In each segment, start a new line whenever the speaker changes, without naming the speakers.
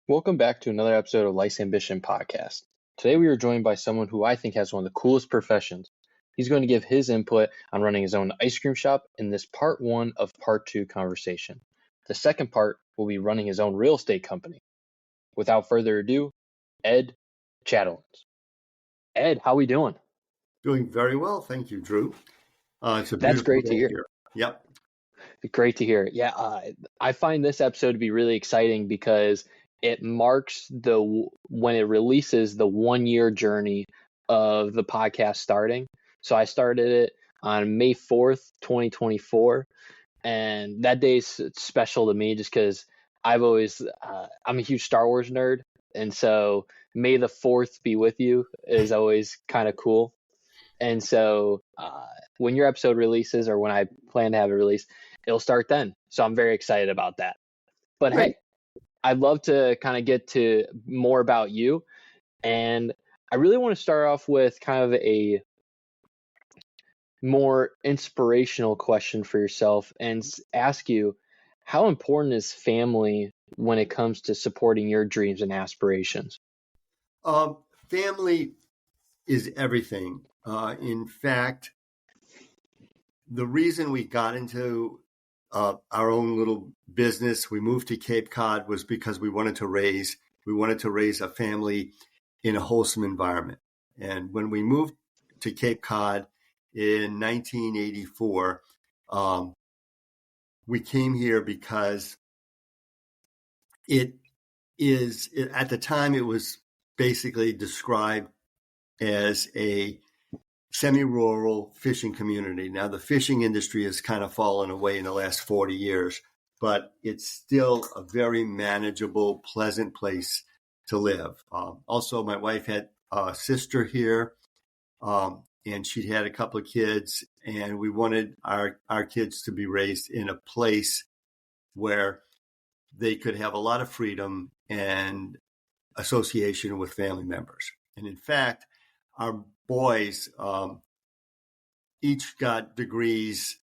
Welcome back to another episode of Life's Ambition podcast. Today we are joined by someone who I think has one of the coolest professions. He's going to give his input on running his own ice cream shop in this part one of part two conversation. The second part will be running his own real estate company. Without further ado, Ed Chatelain. Ed, how we doing?
Doing very well, thank you, Drew. It's a
That's
beautiful
great to
day
hear.
here. Yep.
Great to hear. Yeah, I find this episode to be really exciting because it marks when it releases the 1 year journey of the podcast starting. So I started it on May 4th, 2024, and that day's special to me just because I'm a huge Star Wars nerd, and so May the 4th be with you is always kind of cool. And so when your episode releases, or when I plan to have it released, it'll start then. So I'm very excited about that. But
Great.
hey, I'd love to kind of get to more about you. And I really want to start off with kind of a more inspirational question for yourself and ask you, how important is family when it comes to supporting your dreams and aspirations?
Family is everything. In fact, the reason we got into our own little business, we moved to Cape Cod, was because we wanted to raise a family in a wholesome environment. And when we moved to Cape Cod in 1984, we came here because at the time it was basically described as a semi-rural fishing community. Now, the fishing industry has kind of fallen away in the last 40 years, but it's still a very manageable, pleasant place to live. Also, my wife had a sister here, and she'd had a couple of kids, and we wanted our kids to be raised in a place where they could have a lot of freedom and association with family members. And in fact, our boys each got degrees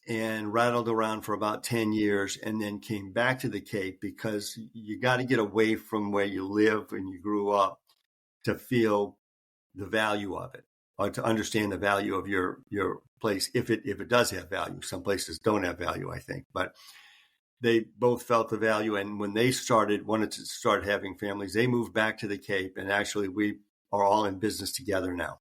and rattled around for about 10 years and then came back to the Cape, because you got to get away from where you live and you grew up to feel the value of it, or to understand the value of your place, if it does have value. Some places don't have value, I think, but they both felt the value. And when they wanted to start having families, they moved back to the Cape, and actually we are all in business together now.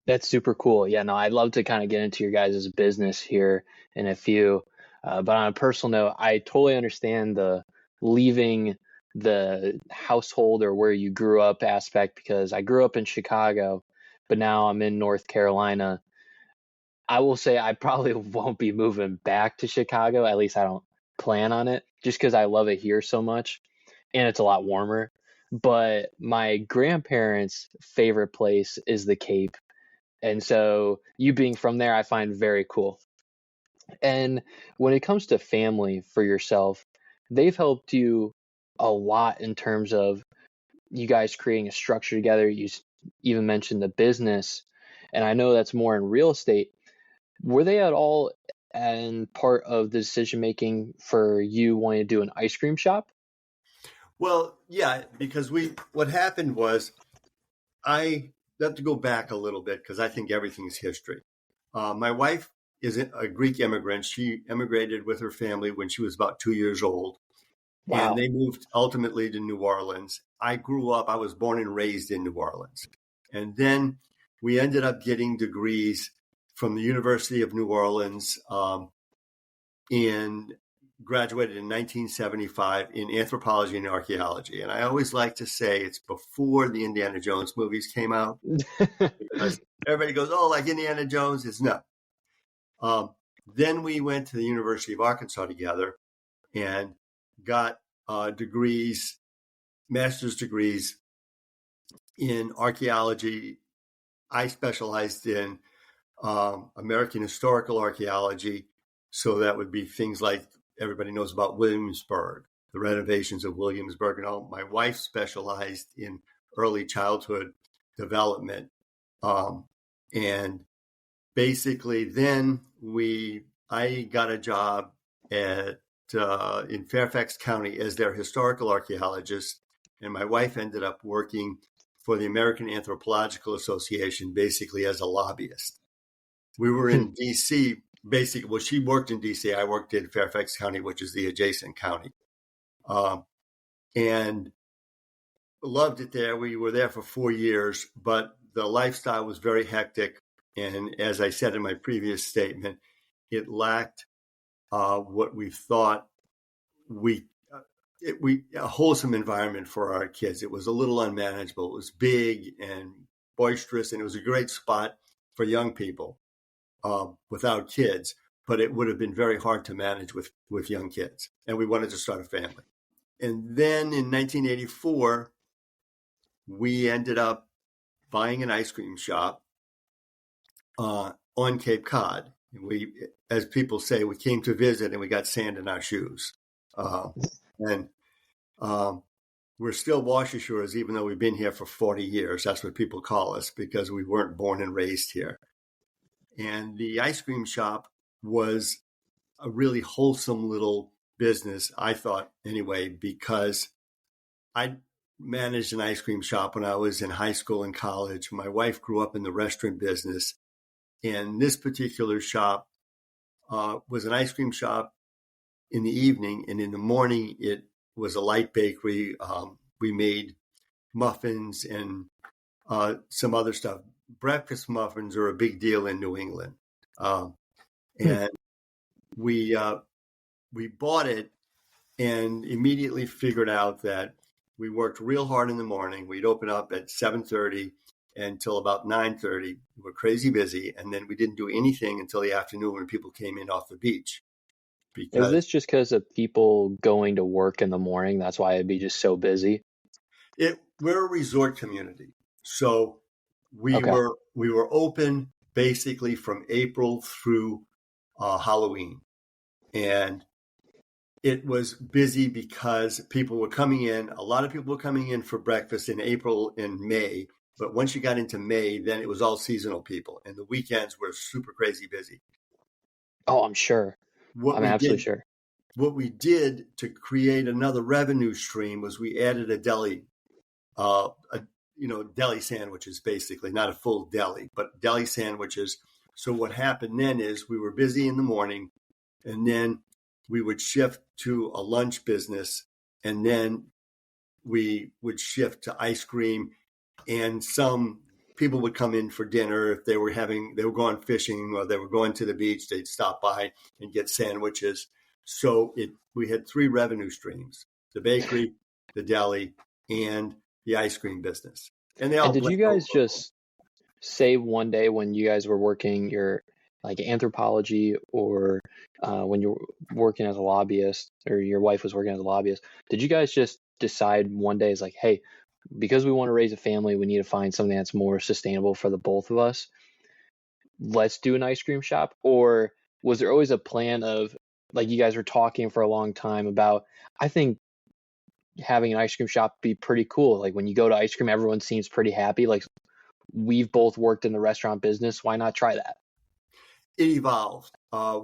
That's super cool. Yeah, no, I'd love to kind of get into your guys' business here in a few. But on a personal note, I totally understand the leaving the household or where you grew up aspect, because I grew up in Chicago, but now I'm in North Carolina. I will say I probably won't be moving back to Chicago. At least I don't plan on it, just because I love it here so much and it's a lot warmer. But my grandparents' favorite place is the Cape. And so you being from there, I find very cool. And when it comes to family for yourself, they've helped you a lot in terms of you guys creating a structure together. You even mentioned the business, and I know that's more in real estate. Were they at all and part of the decision making for you wanting to do an ice cream shop?
Well, yeah, because what happened was, I have to go back a little bit because I think everything's history. My wife is a Greek immigrant. She immigrated with her family when she was about 2 years old.
Wow.
And they moved ultimately to New Orleans. I was born and raised in New Orleans. And then we ended up getting degrees from the University of New Orleans, and graduated in 1975 in anthropology and archaeology. And I always like to say it's before the Indiana Jones movies came out, because everybody goes, oh, like Indiana Jones. It's no. Then we went to the University of Arkansas together and got degrees, master's degrees in archaeology. I specialized in American historical archaeology. So that would be things like everybody knows about Williamsburg, the renovations of Williamsburg and all. My wife specialized in early childhood development. And basically then I got a job at in Fairfax County as their historical archaeologist, and my wife ended up working for the American Anthropological Association, basically as a lobbyist. We were in D.C. basically. Well, she worked in D.C. I worked in Fairfax County, which is the adjacent county, and loved it there. We were there for 4 years, but the lifestyle was very hectic. And as I said in my previous statement, it lacked what we thought a wholesome environment for our kids. It was a little unmanageable. It was big and boisterous, and it was a great spot for young people without kids. But it would have been very hard to manage with young kids. And we wanted to start a family. And then in 1984, we ended up buying an ice cream shop on Cape Cod. We, as people say, we came to visit and we got sand in our shoes. And we're still Washishers, even though we've been here for 40 years. That's what people call us, because we weren't born and raised here. And the ice cream shop was a really wholesome little business, I thought anyway, because I managed an ice cream shop when I was in high school and college. My wife grew up in the restaurant business. And this particular shop was an ice cream shop in the evening, and in the morning it was a light bakery. We made muffins and some other stuff. Breakfast muffins are a big deal in New England, and we bought it and immediately figured out that we worked real hard in the morning. We'd open up at 7:30 until about 9:30. We were crazy busy, and then we didn't do anything until the afternoon when people came in off the beach.
Is this just because of people going to work in the morning? That's why it'd be just so busy?
We're a resort community, so we were open basically from April through Halloween, and it was busy because people were coming in. A lot of people were coming in for breakfast in April and May. But once you got into May, then it was all seasonal people, and the weekends were super crazy busy.
Oh, I'm sure. I'm absolutely sure.
What we did to create another revenue stream was we added a deli, deli sandwiches, basically, not a full deli, but deli sandwiches. So what happened then is we were busy in the morning, and then we would shift to a lunch business, and then we would shift to ice cream. And some people would come in for dinner if they were going fishing or they were going to the beach. They'd stop by and get sandwiches. So we had 3 revenue streams: the bakery, the deli, and the ice cream business. And they all.
And did you guys just say one day when you guys were working your like anthropology, or when you were working as a lobbyist, or your wife was working as a lobbyist, did you guys just decide one day, it's like, hey, because we want to raise a family, we need to find something that's more sustainable for the both of us, let's do an ice cream shop? Or was there always a plan of, like, you guys were talking for a long time about, I think having an ice cream shop be pretty cool. Like when you go to ice cream, everyone seems pretty happy. Like, we've both worked in the restaurant business. Why not try that?
It evolved.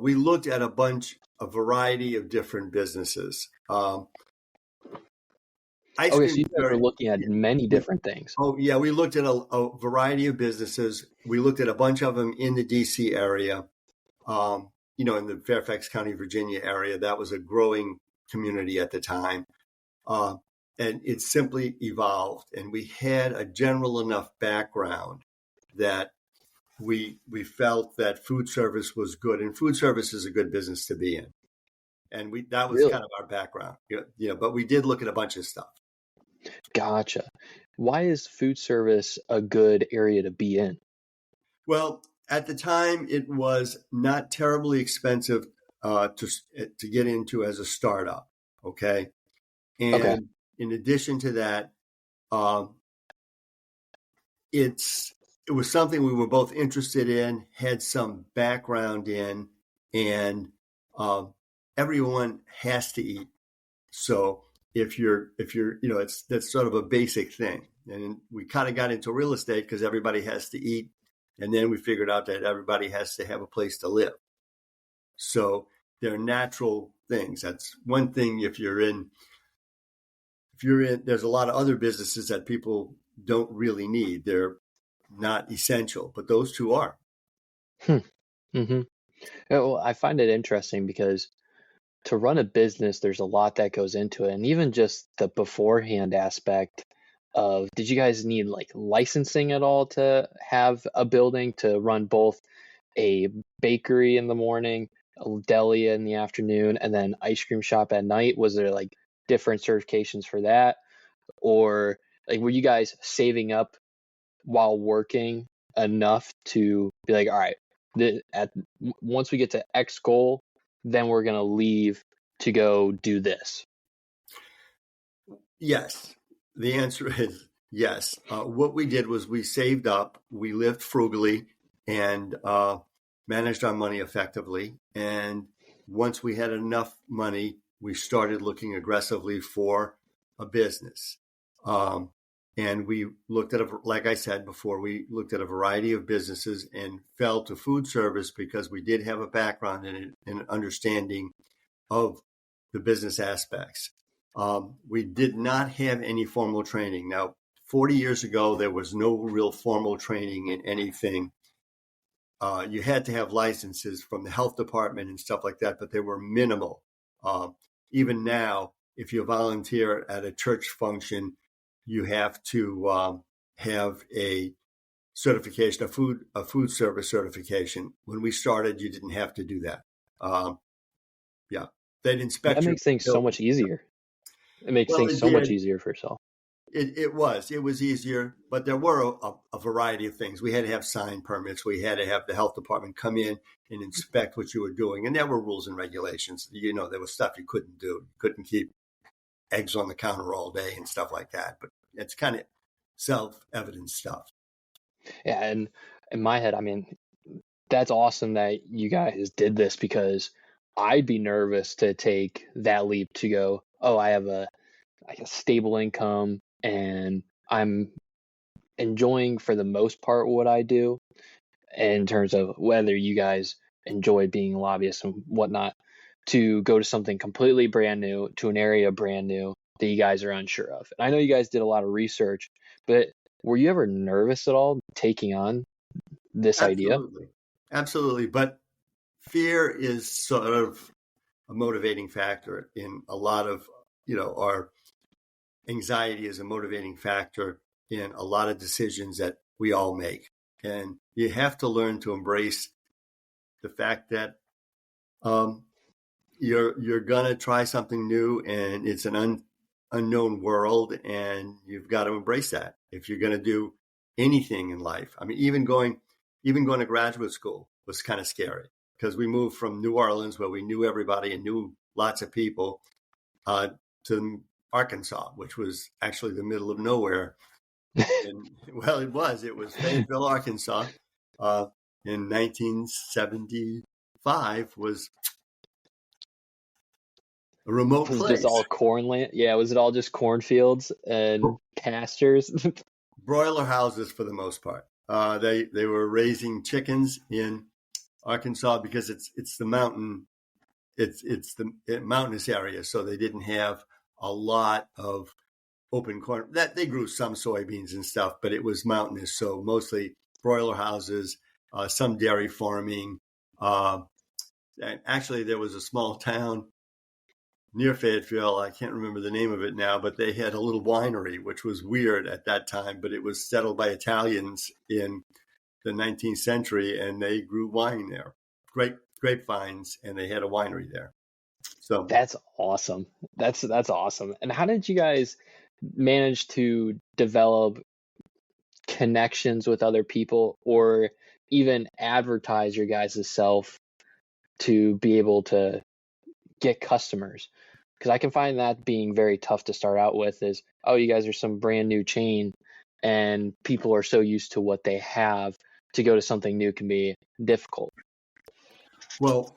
We looked at a variety of different businesses.
Okay, so you guys were looking at many different things.
Oh, yeah. We looked at a variety of businesses. We looked at a bunch of them in the D.C. area, in the Fairfax County, Virginia area. That was a growing community at the time. And it simply evolved. And we had a general enough background that we felt that food service was good. And food service is a good business to be in. And that was kind of our background. But we did look at a bunch of stuff.
Gotcha. Why is food service a good area to be in?
Well, at the time, it was not terribly expensive to get into as a startup. Okay. And in addition to that, it was something we were both interested in, had some background in, and everyone has to eat. So if you're, that's sort of a basic thing. And we kind of got into real estate because everybody has to eat. And then we figured out that everybody has to have a place to live. So they're natural things. That's one thing. If you're in, there's a lot of other businesses that people don't really need. They're not essential, but those two are.
Hmm. Mm-hmm. Well, I find it interesting because to run a business, there's a lot that goes into it. And even just the beforehand aspect of, did you guys need like licensing at all to have a building to run both a bakery in the morning, a deli in the afternoon, and then ice cream shop at night? Was there like different certifications for that? Or like were you guys saving up while working enough to be like, all right, once we get to X goal, then we're gonna leave to go do this?
Yes. The answer is yes. What we did was we saved up, we lived frugally, and managed our money effectively. And once we had enough money, we started looking aggressively for a business. And we looked at, like I said before, we looked at a variety of businesses and fell to food service because we did have a background in it and an understanding of the business aspects. We did not have any formal training. Now, 40 years ago, there was no real formal training in anything. You had to have licenses from the health department and stuff like that, but they were minimal. Even now, if you volunteer at a church function, you have to have a certification, a food service certification. When we started, you didn't have to do that. Yeah, they'd
That
inspect your
makes things so
building.
much easier. It makes
Well,
things
it
so much
did.
easier for yourself.
It was easier, but there were a variety of things. We had to have sign permits. We had to have the health department come in and inspect what you were doing. And there were rules and regulations. There was stuff you couldn't do. You couldn't keep eggs on the counter all day and stuff like that. But it's kind of self-evident stuff.
Yeah, and in my head, I mean, that's awesome that you guys did this because I'd be nervous to take that leap to go, oh, I have a stable income and I'm enjoying for the most part what I do in terms of whether you guys enjoy being lobbyists and whatnot, to go to something completely brand new, to an area brand new that you guys are unsure of. And I know you guys did a lot of research, but were you ever nervous at all taking on this idea?
Absolutely. Absolutely. But fear is sort of a motivating factor in a lot of, our anxiety is a motivating factor in a lot of decisions that we all make. And you have to learn to embrace the fact that you're gonna try something new, and it's an unknown world, and you've got to embrace that if you're gonna do anything in life. I mean, even going to graduate school was kind of scary because we moved from New Orleans, where we knew everybody and knew lots of people, to Arkansas, which was actually the middle of nowhere. And well, it was Fayetteville, Arkansas, in 1975, was a remote
Was it just
place.
all corn land? Yeah, was it all just cornfields and pastures?
Broiler houses for the most part. They were raising chickens in Arkansas because it's the mountain, it's the mountainous area, so they didn't have a lot of open corn. That they grew some soybeans and stuff, but it was mountainous, so mostly broiler houses, some dairy farming. And actually, there was a small town near Fayetteville. I can't remember the name of it now, but they had a little winery, which was weird at that time, but it was settled by Italians in the 19th century, and they grew wine there. Great grapevines, and they had a winery there. So,
That's awesome. That's awesome. And how did you guys manage to develop connections with other people or even advertise your guys' self to be able to get customers? Because I can find that being very tough to start out with is, oh, you guys are some brand new chain and people are so used to what they have, to go to something new can be difficult.
well,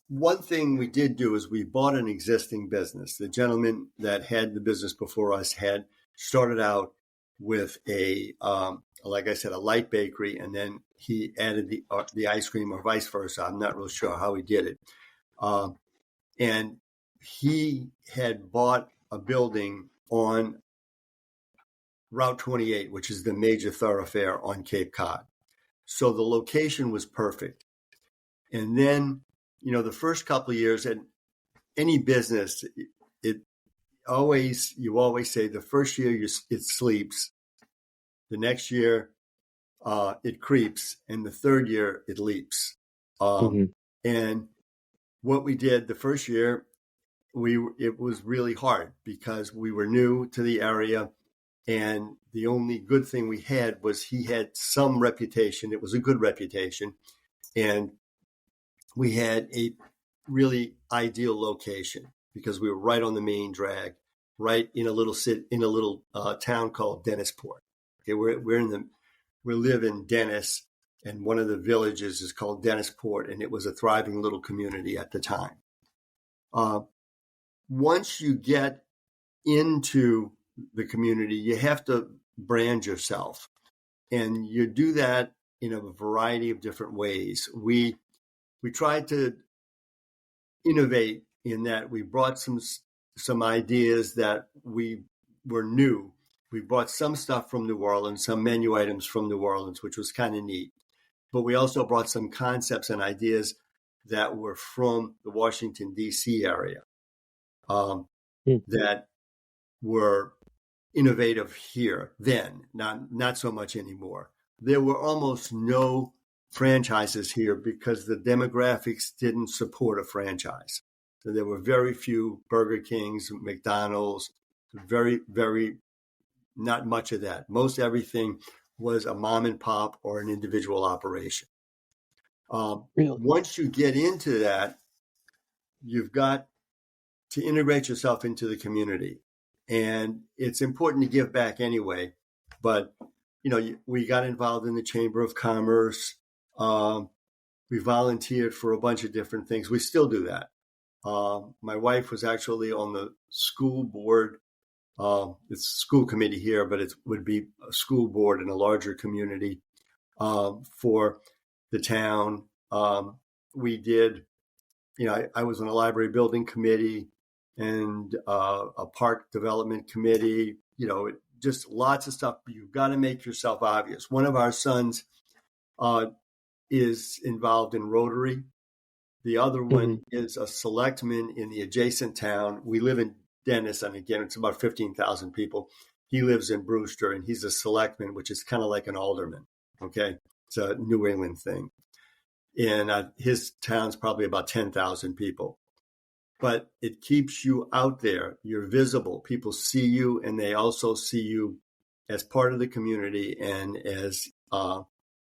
one thing we did do is we bought an existing business. The gentleman that had the business before us had started out with like I said, a light bakery, and then he added the ice cream, or vice versa. I'm not real sure how he did it. And he had bought a building on Route 28, which is the major thoroughfare on Cape Cod. So the location was perfect. And then, the first couple of years at any business, you always say the first year it sleeps, the next year it creeps, and the third year it leaps. And what we did the first year, it was really hard because we were new to the area, and the only good thing we had was he had some reputation. It was a good reputation, and we had a really ideal location because we were right on the main drag, right in a little town called Dennisport. Okay, we live in Dennis, and one of the villages is called Dennisport, and it was a thriving little community at the time. Once you get into the community, you have to brand yourself, and you do that in a variety of different ways. We tried to innovate in that we brought some ideas that we were new. We brought some stuff from New Orleans, some menu items from New Orleans, which was kind of neat. But we also brought some concepts and ideas that were from the Washington, D.C. area that were innovative here then, not so much anymore. There were almost no franchises here because the demographics didn't support a franchise. So there were very few Burger Kings, McDonald's, very, very not much of that. Most everything was a mom and pop or an individual operation.
Really?
Once you get into that, you've got to integrate yourself into the community. And it's important to give back anyway. But, we got involved in the Chamber of Commerce. We volunteered for a bunch of different things. We still do that. My wife was actually on the school board. It's a school committee here, but it would be a school board in a larger community for the town. We did, I was on a library building committee and a park development committee, just lots of stuff. You've got to make yourself obvious. One of our sons is involved in Rotary. The other one is a selectman in the adjacent town. We live in Dennis, and again, it's about 15,000 people. He lives in Brewster, and he's a selectman, which is kind of like an alderman. Okay, it's a New England thing. And his town's probably about 10,000 people. But it keeps you out there. You're visible. People see you, and they also see you as part of the community and as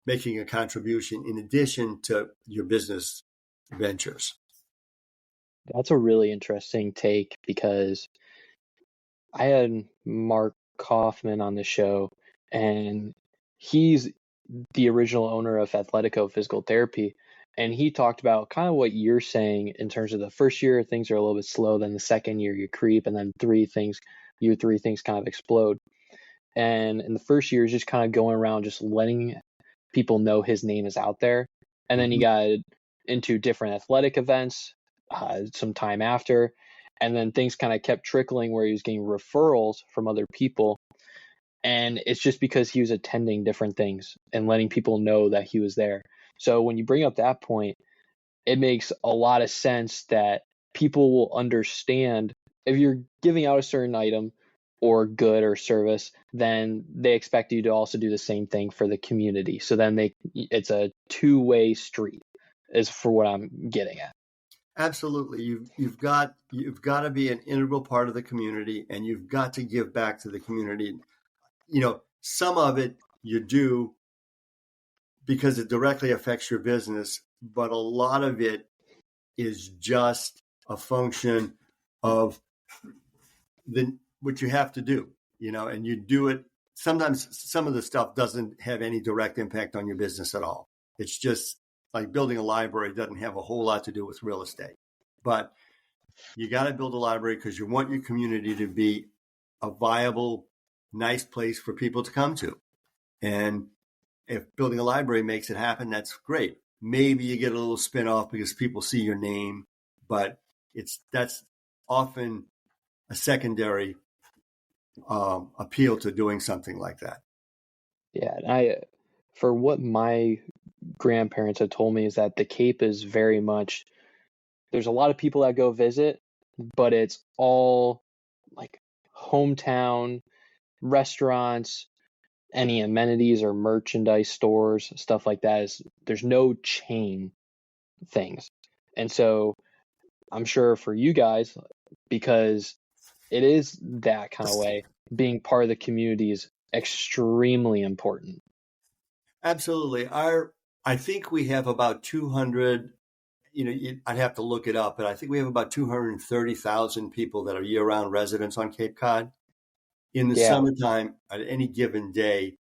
making a contribution in addition to your business ventures.
That's a really interesting take because I had Mark Kaufman on the show, and he's the original owner of Athletico Physical Therapy. And he talked about kind of what you're saying in terms of the first year, things are a little bit slow. Then the second year you creep, and then year three things kind of explode. And in the first year is just kind of going around, just letting people know his name is out there. And then he got into different athletic events some time after. And then things kind of kept trickling where he was getting referrals from other people. And it's just because he was attending different things and letting people know that he was there. So when you bring up that point, it makes a lot of sense that people will understand if you're giving out a certain item or good or service, then they expect you to also do the same thing for the community. So then it's a two-way street is for what I'm getting at.
Absolutely. You've got to be an integral part of the community, and you've got to give back to the community. Some of it you do because it directly affects your business, but a lot of it is just a function of what you have to do, and you do it. Sometimes some of the stuff doesn't have any direct impact on your business at all. It's just like building a library doesn't have a whole lot to do with real estate, but you got to build a library because you want your community to be a viable, nice place for people to come to. And if building a library makes it happen, that's great. Maybe you get a little spin-off because people see your name, but that's often a secondary appeal to doing something like that.
Yeah, and for what my grandparents have told me is that the Cape is very much, there's a lot of people that go visit, but it's all like hometown restaurants, any amenities or merchandise stores, stuff like that is, there's no chain things. And so I'm sure for you guys, because it is that kind of way, being part of the community is extremely important.
Absolutely. I think we have about 200, I'd have to look it up, but I think we have about 230,000 people that are year-round residents on Cape Cod. In the
Yeah.
summertime, at any given day,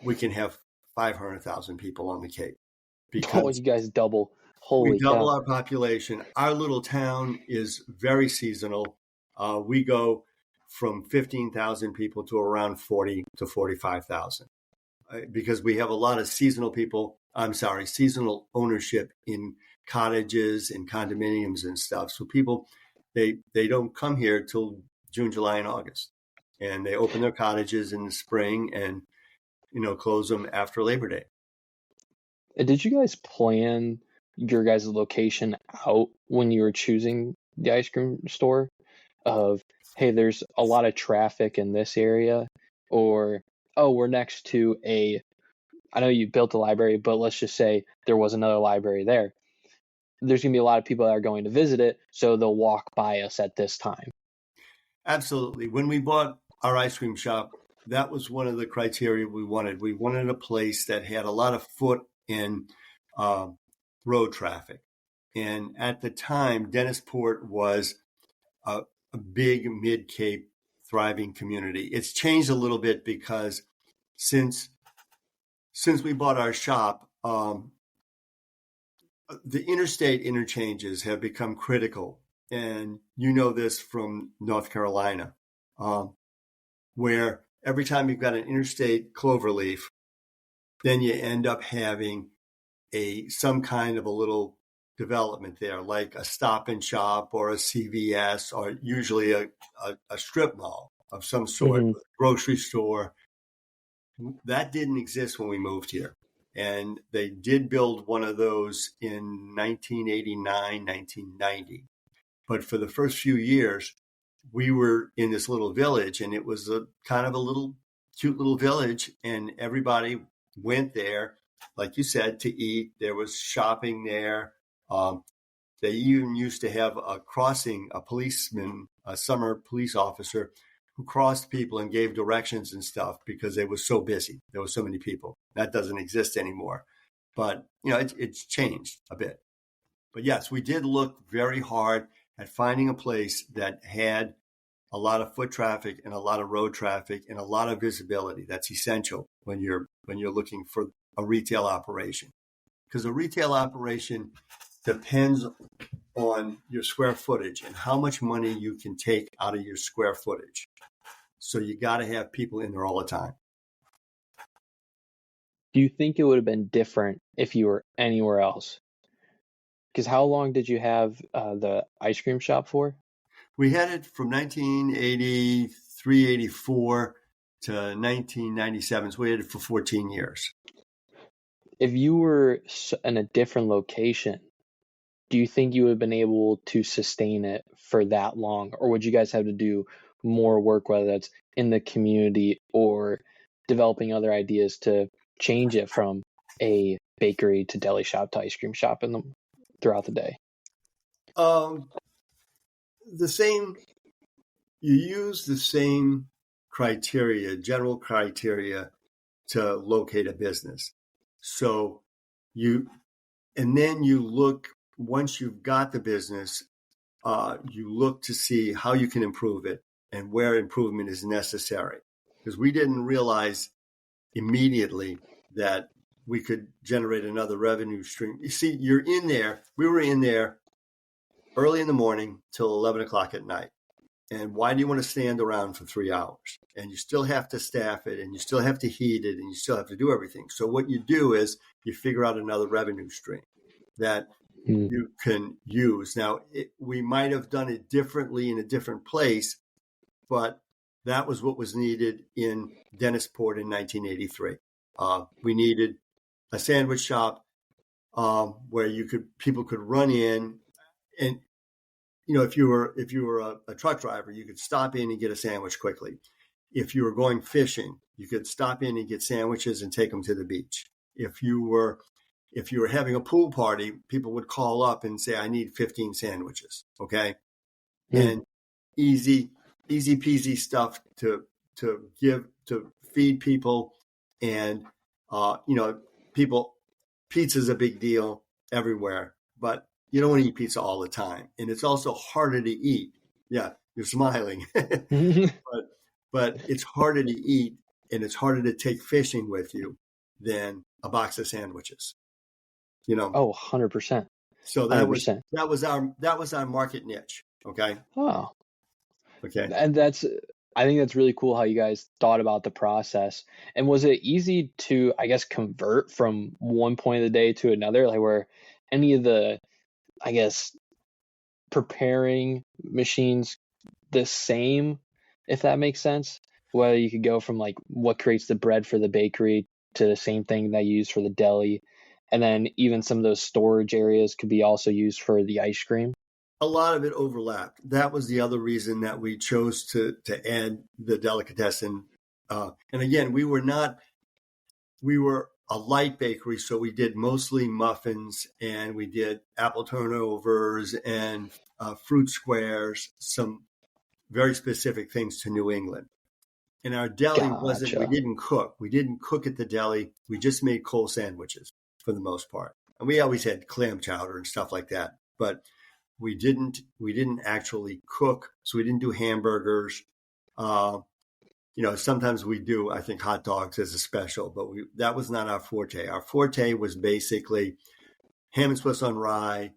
we can have 500,000 people on the Cape
Oh,
because
you guys double.
we
Holy
double
cow.
our population. Our little town is very seasonal. We go from 15,000 people to around 40 to 45,000 because we have a lot of seasonal seasonal ownership in cottages and condominiums and stuff. So people, they don't come here till June, July, and August, and they open their cottages in the spring and close them after Labor Day.
Did you guys plan your guys' location out when you were choosing the ice cream store? Of, hey, there's a lot of traffic in this area, or, oh, we're next to I know you built a library, but let's just say there was another library there. There's going to be a lot of people that are going to visit it, so they'll walk by us at this time.
Absolutely. When we bought our ice cream shop, that was one of the criteria we wanted. We wanted a place that had a lot of foot and road traffic. And at the time, Dennisport was a big mid-Cape thriving community. It's changed a little bit because since we bought our shop, the interstate interchanges have become critical. And you know this from North Carolina, where every time you've got an interstate cloverleaf, then you end up having some kind of a little development there, like a Stop and Shop or a CVS, or usually a strip mall of some sort,
Mm-hmm.
grocery store. That didn't exist when we moved here. And they did build one of those in 1989, 1990. But for the first few years, we were in this little village, and it was a kind of a little cute little village, and everybody went there, like you said, to eat. There was shopping there. They even used to have a policeman, a summer police officer, who crossed people and gave directions and stuff because they were so busy. There were so many people. That doesn't exist anymore. But, it's changed a bit. But yes, we did look very hard at finding a place that had a lot of foot traffic and a lot of road traffic and a lot of visibility. That's essential when you're looking for a retail operation, because a retail operation depends on your square footage and how much money you can take out of your square footage. So you got to have people in there all the time.
Do you think it would have been different if you were anywhere else? Because how long did you have the ice cream shop for?
We had it from 1983, 84 to 1997. So we had it for 14 years.
If you were in a different location, do you think you would have been able to sustain it for that long? Or would you guys have to do more work, whether that's in the community or developing other ideas to change it from a bakery to deli shop to ice cream shop throughout the day?
You use the same general criteria to locate a business. So then you look, once you've got the business, you look to see how you can improve it and where improvement is necessary. Because we didn't realize immediately that we could generate another revenue stream. You see, we were in there early in the morning till 11 o'clock at night. And why do you want to stand around for 3 hours? And you still have to staff it, and you still have to heat it, and you still have to do everything. So what you do is you figure out another revenue stream that you can use. Now, we might have done it differently in a different place, but that was what was needed in Dennisport in 1983. We needed a sandwich shop where people could run in, and if you were a truck driver, you could stop in and get a sandwich quickly. If you were going fishing, you could stop in and get sandwiches and take them to the beach. If you were having a pool party, people would call up and say, "I need 15 sandwiches." Okay, and easy peasy stuff to feed people, and people. Pizza's a big deal everywhere, but you don't want to eat pizza all the time, and it's also harder to eat. Yeah, you're smiling, but it's harder to eat, and it's harder to take fishing with you than a box of sandwiches.
Oh, 100%.
So that was our market niche. Okay.
Oh,
okay.
And I think that's really cool how you guys thought about the process. And was it easy to, I guess, convert from one point of the day to another? Like, were any of the, I guess, preparing machines the same, if that makes sense? Whether you could go from like what creates the bread for the bakery to the same thing that you use for the deli. And then even some of those storage areas could be also used for the ice cream.
A lot of it overlapped. That was the other reason that we chose to add the delicatessen. And again, we were a light bakery, so we did mostly muffins, and we did apple turnovers and fruit squares, some very specific things to New England. And our deli we didn't cook. We didn't cook at the deli. We just made cold sandwiches for the most part. And we always had clam chowder and stuff like that. But we didn't actually cook, so we didn't do hamburgers. Sometimes we do, I think, hot dogs as a special, but that was not our forte. Our forte was basically ham and Swiss on rye,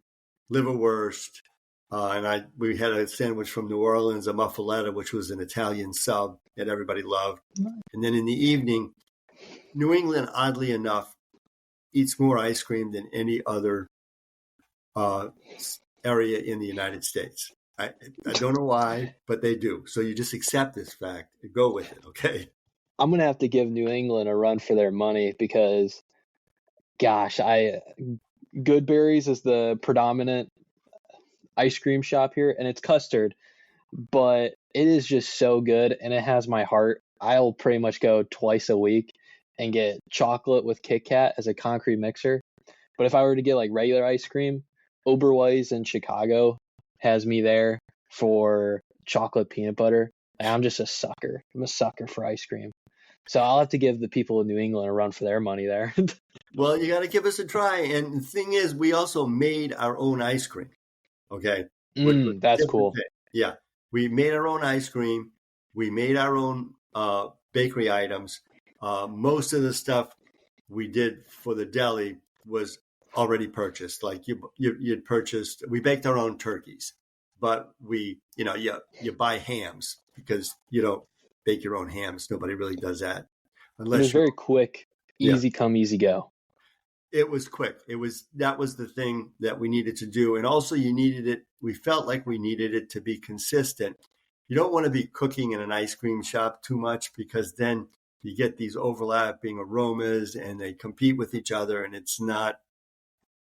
liverwurst, and we had a sandwich from New Orleans, a muffaletta, which was an Italian sub that everybody loved. And then in the evening, New England, oddly enough, eats more ice cream than any other area in the United States. I don't know why, but they do. So you just accept this fact and go with it, okay?
I'm going to have to give New England a run for their money because, gosh, Goodberry's is the predominant ice cream shop here, and it's custard, but it is just so good, and it has my heart. I'll pretty much go twice a week and get chocolate with Kit Kat as a concrete mixer. But if I were to get like regular ice cream, Oberweis in Chicago has me there for chocolate peanut butter. I'm just a sucker. I'm a sucker for ice cream. So I'll have to give the people of New England a run for their money there.
Well, you got to give us a try. And the thing is, we also made our own ice cream. Okay.
That's cool.
Yeah. We made our own ice cream. We made our own bakery items. Most of the stuff we did for the deli was already purchased. Like you'd purchased, we baked our own turkeys, but you buy hams because you don't bake your own hams. Nobody really does that.
It was very quick, easy come, easy go.
It was quick. That was the thing that we needed to do. And also we felt like we needed it to be consistent. You don't want to be cooking in an ice cream shop too much because then you get these overlapping aromas and they compete with each other, and it's not,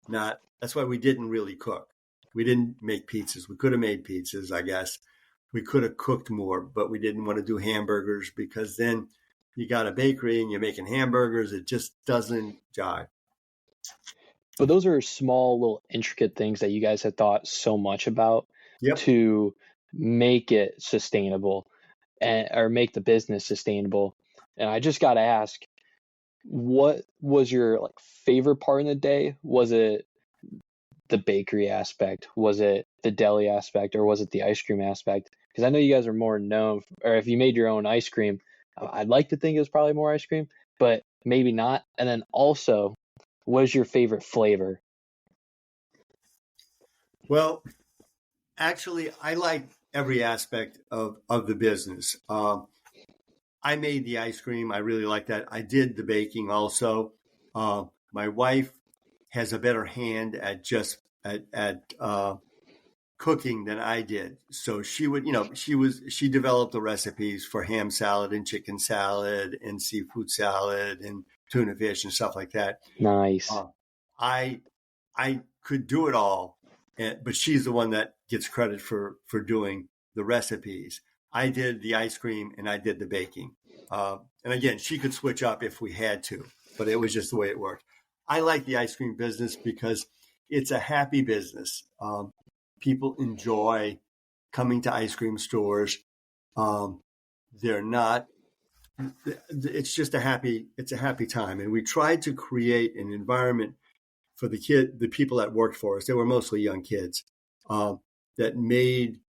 that's why we didn't really cook. We didn't make pizzas. We could have made pizzas, I guess. We could have cooked more, but we didn't want to do hamburgers because then you got a bakery and you're making hamburgers. It just doesn't jive.
But those are small, little intricate things that you guys have thought so much about to make it sustainable or make the business sustainable. And I just got to ask, what was your favorite part in the day? Was it the bakery aspect? Was it the deli aspect? Or was it the ice cream aspect? Because I know you guys are more known, or if you made your own ice cream, I'd like to think it was probably more ice cream, but maybe not. And then also, what is your favorite flavor?
Well, actually, I like every aspect of the business. I made the ice cream. I really like that. I did the baking also. My wife has a better hand at just at cooking than I did. So she would, she developed the recipes for ham salad and chicken salad and seafood salad and tuna fish and stuff like that.
Nice.
I I could do it all, but she's the one that gets credit for doing the recipes. I did the ice cream and I did the baking. And again, she could switch up if we had to, but it was just the way it worked. I like the ice cream business because it's a happy business. People enjoy coming to ice cream stores. They're not. It's just a happy time, and we tried to create an environment for the people that worked for us. They were mostly young kids. That made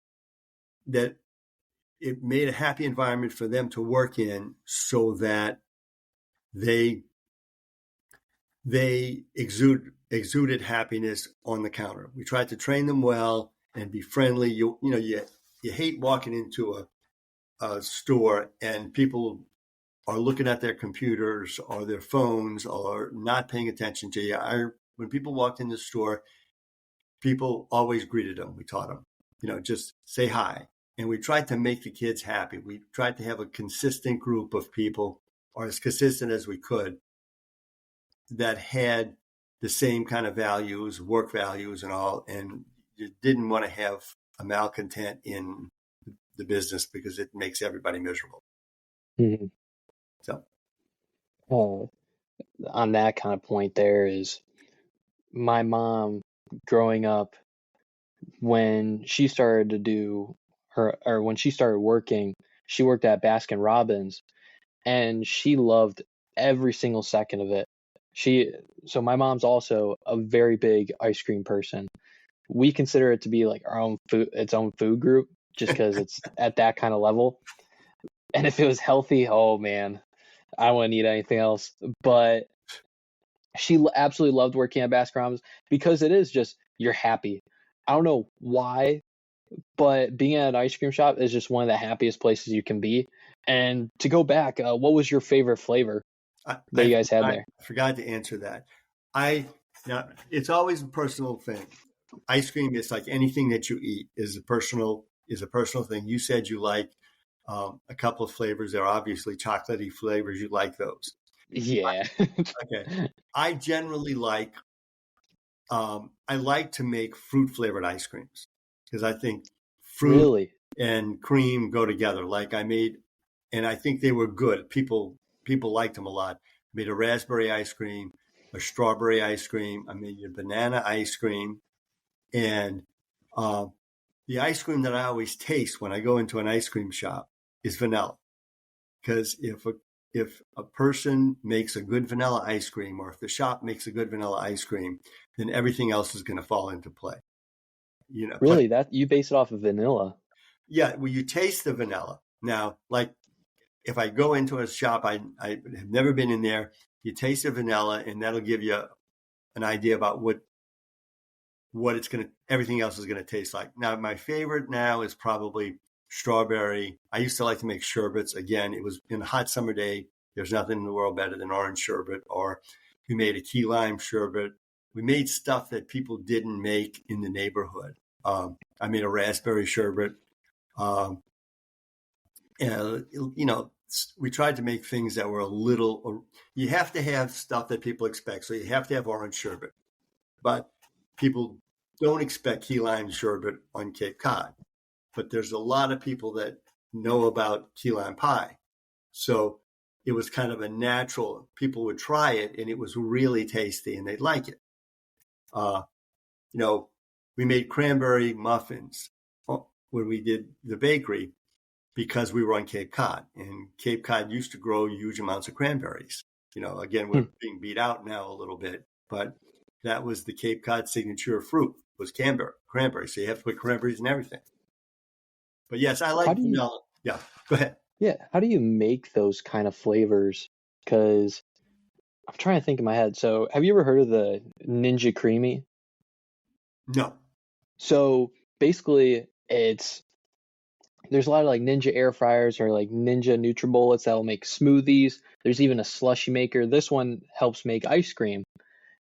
a happy environment for them to work in, so that they exuded happiness on the counter. We tried to train them well and be friendly. You hate walking into a store and people are looking at their computers or their phones or not paying attention to you. When people walked in the store, people always greeted them. We taught them, just say hi. And we tried to make the kids happy. We tried to have a consistent group of people, or as consistent as we could, that had the same kind of values, work values and all. And you didn't want to have a malcontent in the business because it makes everybody miserable.
Mm-hmm.
So
on that kind of point, there is my mom growing up, when she started to do when she started working, she worked at Baskin Robbins, and she loved every single second of it. So my mom's also a very big ice cream person. We consider it to be like its own food group, just because it's at that kind of level. And if it was healthy, oh man, I wouldn't eat anything else. But she absolutely loved working at Baskin Robbins because it is just, you're happy. I don't know why, but being at an ice cream shop is just one of the happiest places you can be. And to go back, what was your favorite flavor that you guys had there?
I forgot to answer that. Now, it's always a personal thing. Ice cream is like anything that you eat is a personal thing. You said you like a couple of flavors. They're obviously chocolatey flavors. You like those.
Yeah.
Okay. I generally like to make fruit flavored ice creams because I think fruit and cream go together. Like I made, and I think they were good. People liked them a lot. I made a raspberry ice cream, a strawberry ice cream. I made a banana ice cream, and the ice cream that I always taste when I go into an ice cream shop is vanilla. Because if a person makes a good vanilla ice cream, or if the shop makes a good vanilla ice cream, then everything else is going to fall into play.
Really, that you base it off of vanilla?
Yeah, well, you taste the vanilla. Now, like if I go into a shop, I have never been in there. You taste the vanilla, and that'll give you an idea about what everything else is going to taste like. Now, my favorite now is probably strawberry. I used to like to make sherbets. Again, it was in a hot summer day. There's nothing in the world better than orange sherbet. Or we made a key lime sherbet. We made stuff that people didn't make in the neighborhood. I made a raspberry sherbet. We tried to make things that were a little. You have to have stuff that people expect. So you have to have orange sherbet, but people don't expect key lime sherbet on Cape Cod. But there's a lot of people that know about key lime pie. So it was kind of a natural, people would try it and it was really tasty and they'd like it. We made cranberry muffins when we did the bakery because we were on Cape Cod, and Cape Cod used to grow huge amounts of cranberries. Again, we're being beat out now a little bit, but that was the Cape Cod signature fruit was cranberry. So you have to put cranberries in everything. But yes, I like vanilla. Yeah, go ahead.
Yeah, how do you make those kind of flavors? Because I'm trying to think in my head. So have you ever heard of the Ninja Creamy?
No.
So basically, there's a lot of like Ninja air fryers or like Ninja NutriBullets that will make smoothies. There's even a slushy maker. This one helps make ice cream.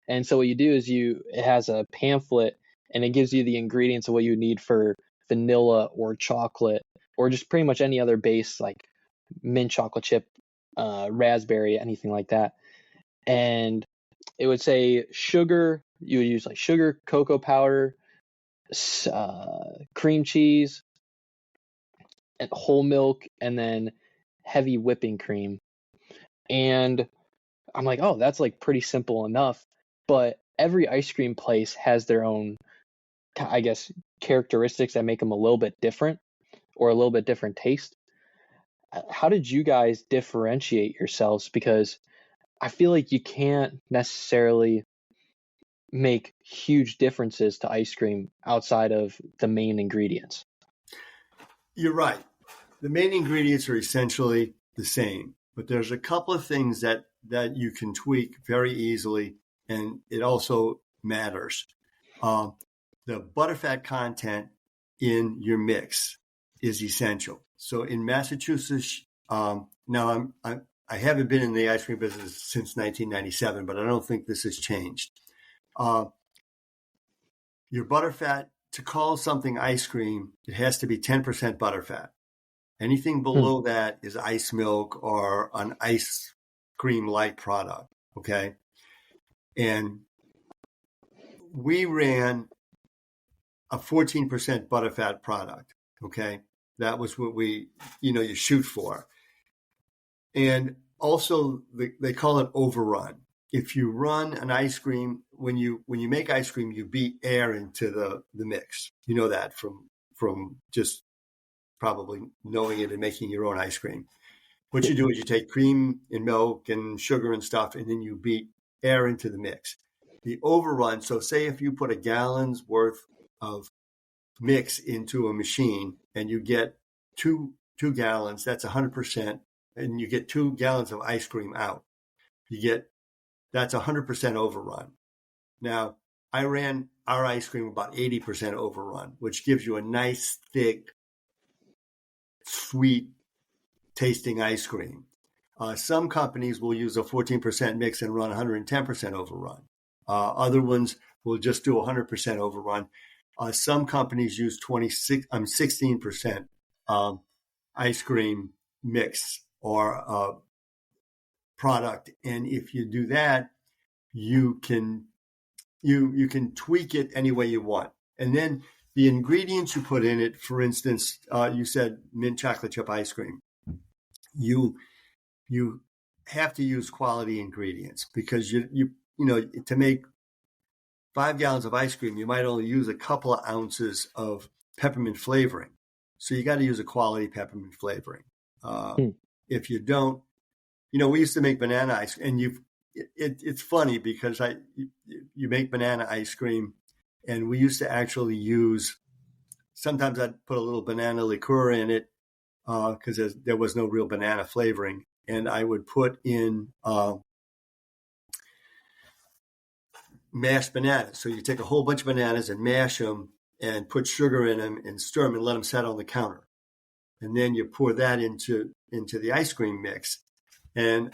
And so what you do is it has a pamphlet, and it gives you the ingredients of what you need for vanilla or chocolate or just pretty much any other base like mint chocolate chip, raspberry, anything like that. And it would say sugar. You would use like sugar, cocoa powder, cream cheese, and whole milk, and then heavy whipping cream. And I'm like, oh, that's like pretty simple enough. But every ice cream place has their own, I guess, characteristics that make them a little bit different or a little bit different taste. How did you guys differentiate yourselves? Because I feel like you can't necessarily make huge differences to ice cream outside of the main ingredients.
You're right. The main ingredients are essentially the same, but there's a couple of things that you can tweak very easily, and it also matters. The butterfat content in your mix is essential. So in Massachusetts, now I haven't been in the ice cream business since 1997, but I don't think this has changed. Your butterfat, to call something ice cream, it has to be 10% butterfat. Anything below that is ice milk or an ice cream-like product, okay? And we ran a 14% butterfat product, okay? That was what you shoot for. And also, they call it overrun. If you run an ice cream, when you make ice cream, you beat air into the mix. You know that from just probably knowing it and making your own ice cream. What you do is you take cream and milk and sugar and stuff, and then you beat air into the mix. The overrun, so say if you put a gallon's worth of mix into a machine and you get two gallons, that's 100%, and you get 2 gallons of ice cream out. That's 100% overrun. Now, I ran our ice cream about 80% overrun, which gives you a nice, thick, sweet tasting ice cream. Some companies will use a 14% mix and run 110% overrun. Other ones will just do 100% overrun. Some companies use 16% ice cream mix or product, and if you do that, you can tweak it any way you want. And then the ingredients you put in it, for instance, you said mint chocolate chip ice cream. You have to use quality ingredients because you to make 5 gallons of ice cream, you might only use a couple of ounces of peppermint flavoring. So you got to use a quality peppermint flavoring. If you don't, we used to make banana ice, and it's funny because you make banana ice cream, and we used to actually use. Sometimes I'd put a little banana liqueur in it because there was no real banana flavoring, and I would put in mashed bananas. So you take a whole bunch of bananas and mash them and put sugar in them and stir them and let them set on the counter, and then you pour that into the ice cream mix. And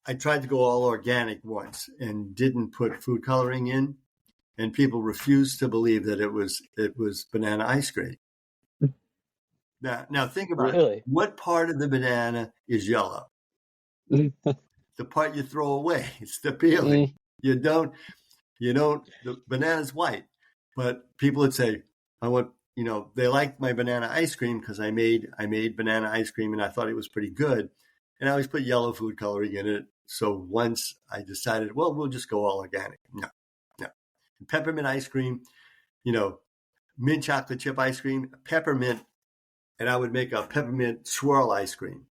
I tried to go all organic once and didn't put food coloring in, and people refused to believe that it was banana ice cream. Now think about it. What part of the banana is yellow? The part you throw away. It's the peeling. You don't. The banana's white, but people would say, "I want." They liked my banana ice cream because I made banana ice cream and I thought it was pretty good. And I always put yellow food coloring in it. So once I decided, well, we'll just go all organic. No. Peppermint ice cream, mint chocolate chip ice cream, peppermint, and I would make a peppermint swirl ice cream.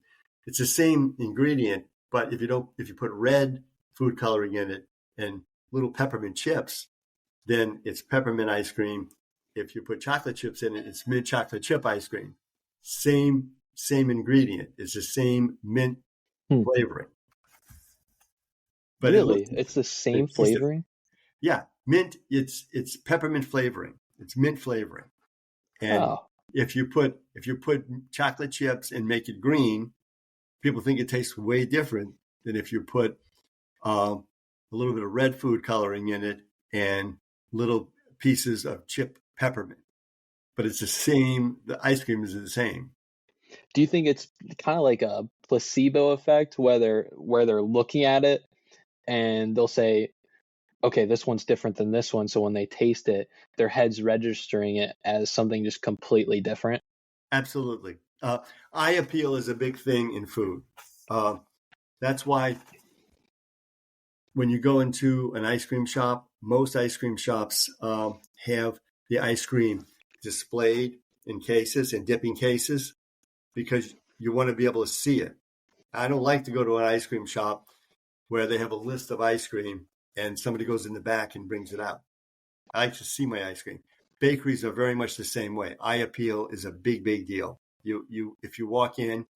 It's the same ingredient, but if you put red food coloring in it and little peppermint chips, then it's peppermint ice cream. If you put chocolate chips in it, it's mint chocolate chip ice cream. Same ingredient. It's the same mint flavoring. But
really? It's the same flavoring?
Yeah. Mint, it's peppermint flavoring. It's mint flavoring. And if you put chocolate chips and make it green, people think it tastes way different than if you put a little bit of red food coloring in it and little pieces of chipped peppermint, but it's the same. The ice cream is the same.
Do you think it's kind of like a placebo effect, where they're looking at it and they'll say, okay, this one's different than this one. So when they taste it, their head's registering it as something just completely different.
Absolutely. Eye appeal is a big thing in food. That's why when you go into an ice cream shop, most ice cream shops have the ice cream displayed in cases, in dipping cases, because you want to be able to see it. I don't like to go to an ice cream shop where they have a list of ice cream and somebody goes in the back and brings it out. I like to see my ice cream. Bakeries are very much the same way. Eye appeal is a big, big deal. If you walk in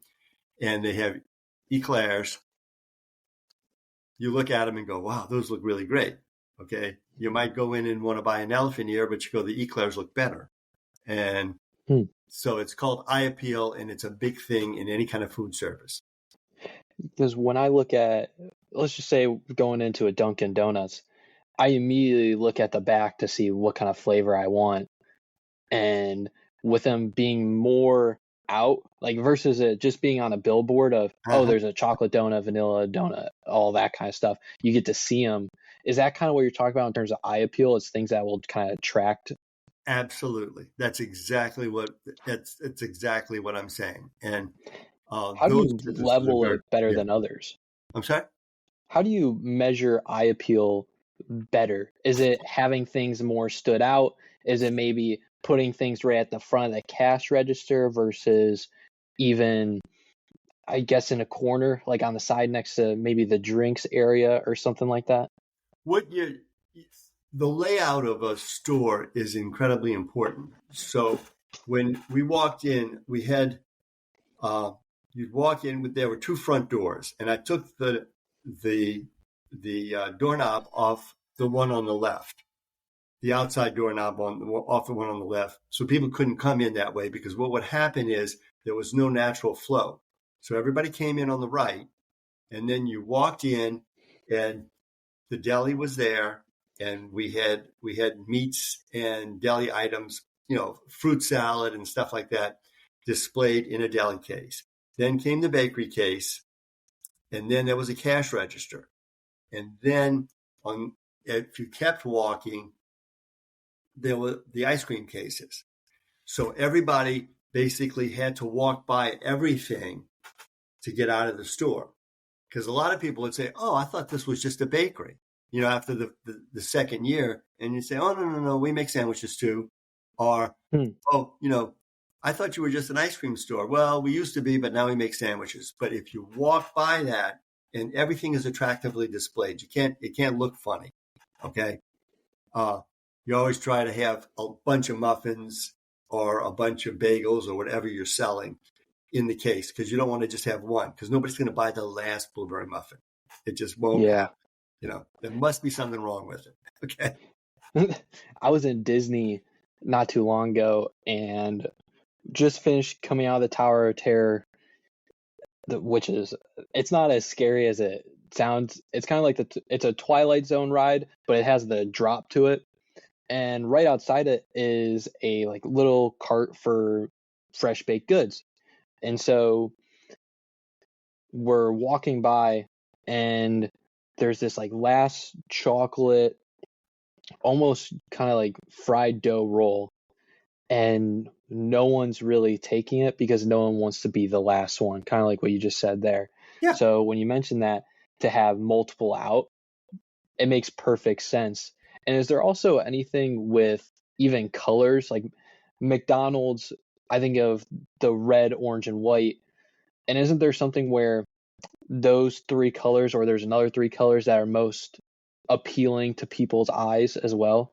and they have eclairs, you look at them and go, wow, those look really great. Okay. You might go in and want to buy an elephant ear, but you go, the eclairs look better. And so it's called eye appeal, and it's a big thing in any kind of food service.
Because when I look at, let's just say going into a Dunkin' Donuts, I immediately look at the back to see what kind of flavor I want. And with them being more out, like versus it just being on a billboard of, oh, there's a chocolate donut, vanilla donut, all that kind of stuff. You get to see them. Is that kind of what you're talking about in terms of eye appeal? It's things that will kind of attract.
Absolutely. That's exactly what I'm saying. And
How do
those
you
businesses are
level
very,
it better
yeah.
than others?
I'm sorry?
How do you measure eye appeal better? Is it having things more stood out? Is it maybe putting things right at the front of the cash register versus even, I guess, in a corner, like on the side next to maybe the drinks area or something like that?
The layout of a store is incredibly important. So when we walked in, we had you'd walk in with, there were two front doors, and I took the doorknob off the one on the left, the outside doorknob off the one on the left, so people couldn't come in that way, because what would happen is there was no natural flow. So everybody came in on the right, and then you walked in, and the deli was there, and we had meats and deli items, fruit salad and stuff like that, displayed in a deli case. Then came the bakery case, and then there was a cash register. And then if you kept walking, there were the ice cream cases. So everybody basically had to walk by everything to get out of the store. Because a lot of people would say, oh, I thought this was just a bakery, after the second year. And you say, oh, no, we make sandwiches too. Or, I thought you were just an ice cream store. Well, we used to be, but now we make sandwiches. But if you walk by that and everything is attractively displayed, it can't look funny. Okay. You always try to have a bunch of muffins or a bunch of bagels or whatever you're selling in the case, because you don't want to just have one, because nobody's going to buy the last blueberry muffin. It just won't happen. There must be something wrong with it. Okay.
I was in Disney not too long ago and just finished coming out of the Tower of Terror, which is, it's not as scary as it sounds. It's kind of like it's a Twilight Zone ride, but it has the drop to it. And right outside it is a like little cart for fresh baked goods. And so we're walking by, and there's this like last chocolate, almost kind of like fried dough roll, and no one's really taking it because no one wants to be the last one, kind of like what you just said there.
Yeah.
So when you mentioned that, to have multiple out, it makes perfect sense. And is there also anything with even colors, like McDonald's? I think of the red, orange, and white. And isn't there something where those three colors, or there's another three colors that are most appealing to people's eyes as well?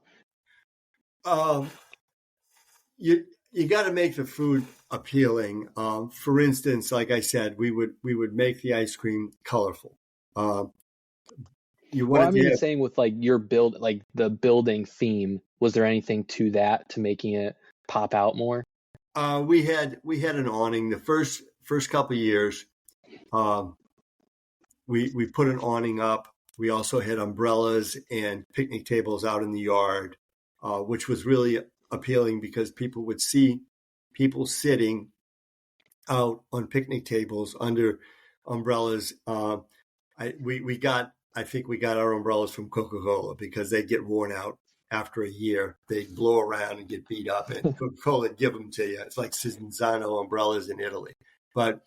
You got to make the food appealing. For instance, like I said, we would make the ice cream colorful.
Saying with like your build, like the building theme, was there anything to that to making it pop out more?
We had an awning the first couple of years. We put an awning up. We also had umbrellas and picnic tables out in the yard. which was really appealing because people would see people sitting out on picnic tables under umbrellas. I think we got our umbrellas from Coca-Cola because they get worn out after a year. They blow around and get beat up, and Coca-Cola would give them to you. It's like Cinzano umbrellas in Italy. But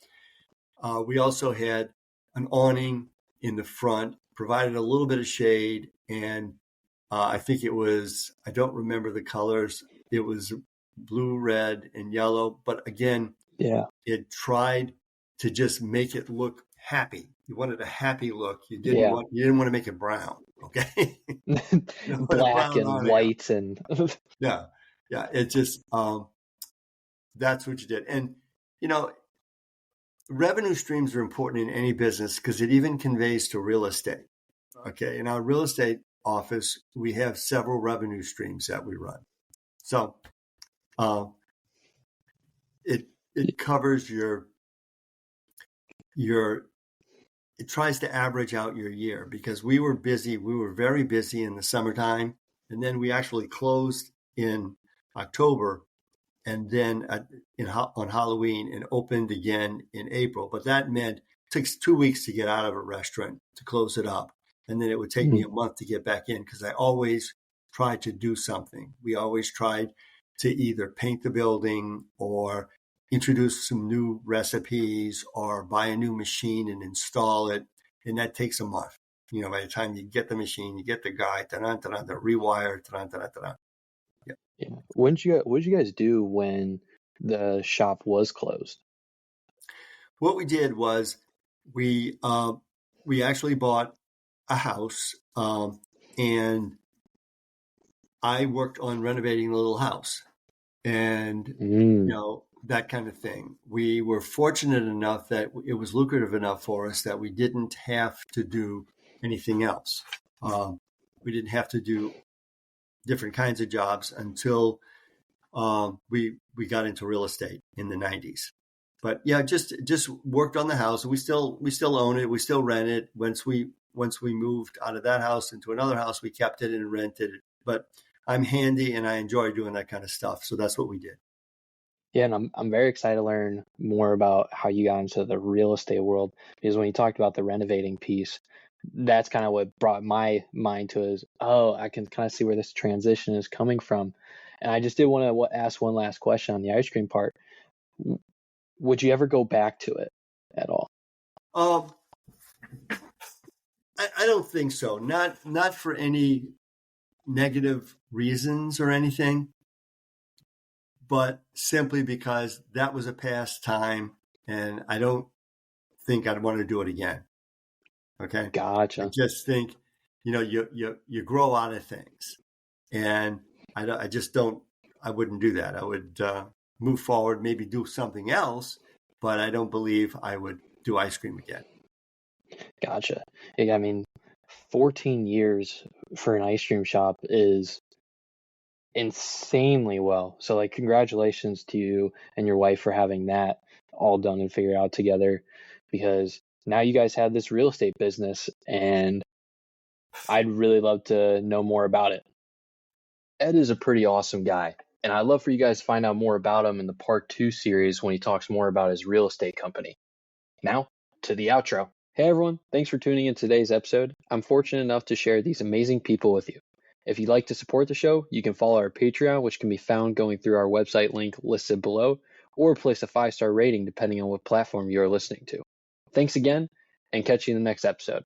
we also had an awning in the front, provided a little bit of shade, and I think it was, I don't remember the colors. It was blue, red, and yellow. But again, it tried to just make it look happy. You wanted a happy look. You didn't want to make it brown. Okay.
Black and white and
yeah. It just that's what you did. And revenue streams are important in any business because it even conveys to real estate. Okay. In our real estate office, we have several revenue streams that we run. So it covers it tries to average out your year because we were busy. We were very busy in the summertime, and then we actually closed in October, and then on Halloween and opened again in April. But that meant it takes 2 weeks to get out of a restaurant to close it up, and then it would take me a month to get back in because I always tried to do something. We always tried to either paint the building or introduce some new recipes or buy a new machine and install it. And that takes a month. By the time you get the machine, you get the guy, the rewire,
Yeah. What did you guys do when the shop was closed?
What we did was we actually bought a house, and I worked on renovating the little house, and that kind of thing. We were fortunate enough that it was lucrative enough for us that we didn't have to do anything else. We didn't have to do different kinds of jobs until we got into real estate in the 90s. But yeah, just worked on the house. We still own it. We still rent it. Once we moved out of that house into another house, we kept it and rented it. But I'm handy and I enjoy doing that kind of stuff. So that's what we did.
Yeah, and I'm very excited to learn more about how you got into the real estate world, because when you talked about the renovating piece, that's kind of what brought my mind to is, I can kind of see where this transition is coming from. And I just did want to ask one last question on the ice cream part. Would you ever go back to it at all?
I don't think so. Not for any negative reasons or anything, but simply because that was a past time and I don't think I'd want to do it again. Okay.
Gotcha.
I just think, you grow out of things, and I wouldn't do that. I would move forward, maybe do something else, but I don't believe I would do ice cream again.
Gotcha. I mean, 14 years for an ice cream shop is insanely well. So congratulations to you and your wife for having that all done and figured out together, because now you guys have this real estate business and I'd really love to know more about it. Ed is a pretty awesome guy, and I'd love for you guys to find out more about him in the part 2 series when he talks more about his real estate company. Now to the outro. Hey everyone, thanks for tuning in today's episode. I'm fortunate enough to share these amazing people with you. If you'd like to support the show, you can follow our Patreon, which can be found going through our website link listed below, or place a 5-star rating depending on what platform you are listening to. Thanks again, and catch you in the next episode.